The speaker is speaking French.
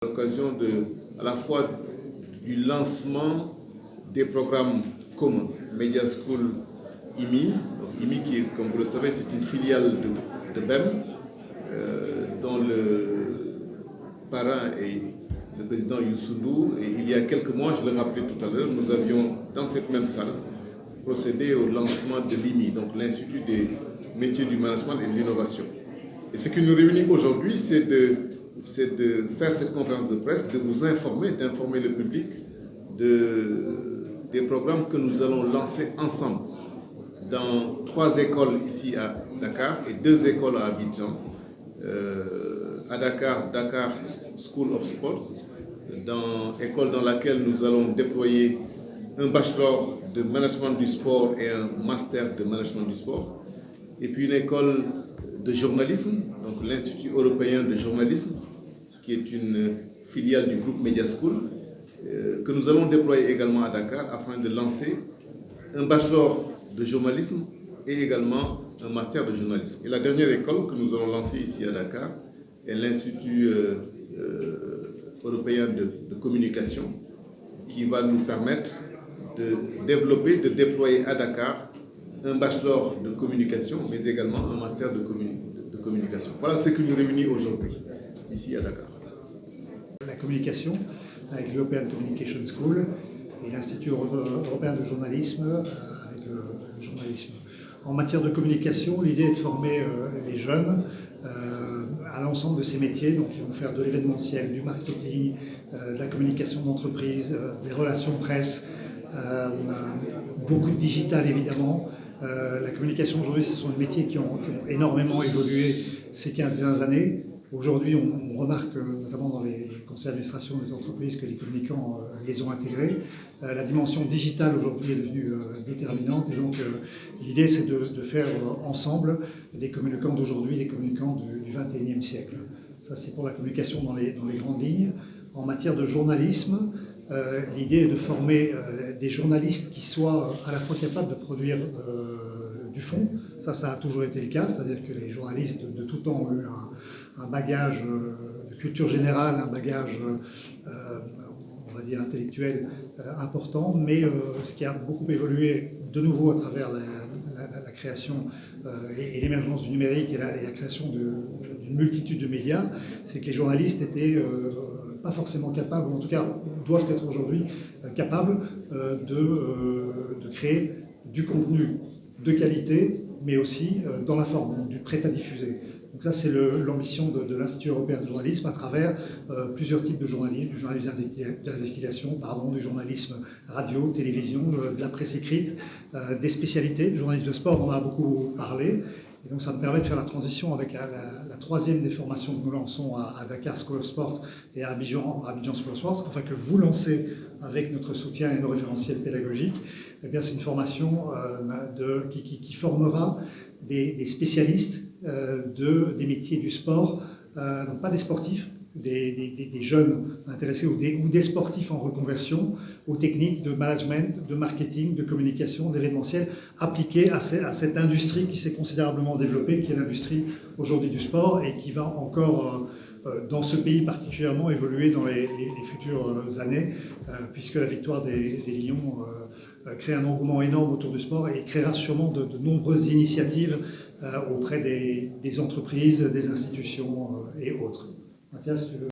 L'occasion à la fois du lancement des programmes communs, Media School IMI. Donc, IMI qui, comme vous le savez, c'est une filiale de BEM, dont le parrain est le président Youssou Ndour. Et il y a quelques mois, je le rappelais tout à l'heure, nous avions dans cette même salle procédé au lancement de l'IMI, donc l'Institut des métiers du management et de l'innovation. Et ce qui nous réunit aujourd'hui, c'est de faire cette conférence de presse, de vous informer, d'informer le public des programmes que nous allons lancer ensemble dans 3 écoles ici à Dakar et 2 écoles à Abidjan. À Dakar, Dakar School of Sport, école dans laquelle nous allons déployer un bachelor de management du sport et un master de management du sport. Et puis une école de journalisme, donc l'Institut européen de journalisme, qui est une filiale du groupe Media School, que nous allons déployer également à Dakar afin de lancer un bachelor de journalisme et également un master de journalisme. Et la dernière école que nous allons lancer ici à Dakar est l'Institut européen de communication, qui va nous permettre de développer, de déployer à Dakar un bachelor de communication, mais également un master de communication. Voilà ce qui nous réunit aujourd'hui, ici à Dakar. La communication, avec l'European Communication School et l'Institut européen de journalisme, avec le journalisme. En matière de communication, l'idée est de former les jeunes à l'ensemble de ces métiers, donc ils vont faire de l'événementiel, du marketing, de la communication d'entreprise, des relations presse, beaucoup de digital évidemment. La communication aujourd'hui, ce sont des métiers qui ont énormément évolué ces 15 dernières années. Aujourd'hui, on remarque, notamment dans les conseils d'administration des entreprises, que les communicants les ont intégrés. La dimension digitale aujourd'hui est devenue déterminante et donc l'idée c'est de faire ensemble des communicants d'aujourd'hui, des communicants du 21e siècle. Ça c'est pour la communication dans les grandes lignes. En matière de journalisme, l'idée est de former des journalistes qui soient à la fois capables de produire du fond. Ça a toujours été le cas, c'est-à-dire que les journalistes de tout temps ont eu un bagage de culture générale, un bagage, on va dire, intellectuel important, mais ce qui a beaucoup évolué de nouveau à travers la création et l'émergence du numérique et la création d'une multitude de médias, c'est que les journalistes étaient pas forcément capables, ou en tout cas doivent être aujourd'hui capables de créer du contenu de qualité, mais aussi dans la forme, donc du prêt à diffuser. Donc ça, c'est l'ambition de l'Institut européen de journalisme à travers plusieurs types de journalisme, du journalisme d'investigation, du journalisme radio, télévision, de la presse écrite, des spécialités, du journalisme de sport, on en a beaucoup parlé. Et donc ça me permet de faire la transition avec la 3e des formations que nous lançons à Dakar School of Sport et à Abidjan School of Sport, enfin que vous lancez avec notre soutien et nos référentiels pédagogiques. Eh bien, c'est une formation qui formera des spécialistes des métiers du sport, donc pas des sportifs, des jeunes intéressés ou des sportifs en reconversion aux techniques de management, de marketing, de communication, d'événementiel appliquées à cette industrie qui s'est considérablement développée, qui est l'industrie aujourd'hui du sport et qui va encore dans ce pays particulièrement évoluer dans les futures années, puisque la victoire des Lions crée un engouement énorme autour du sport et créera sûrement de nombreuses initiatives auprès des entreprises, des institutions et autres. Mathias, tu veux...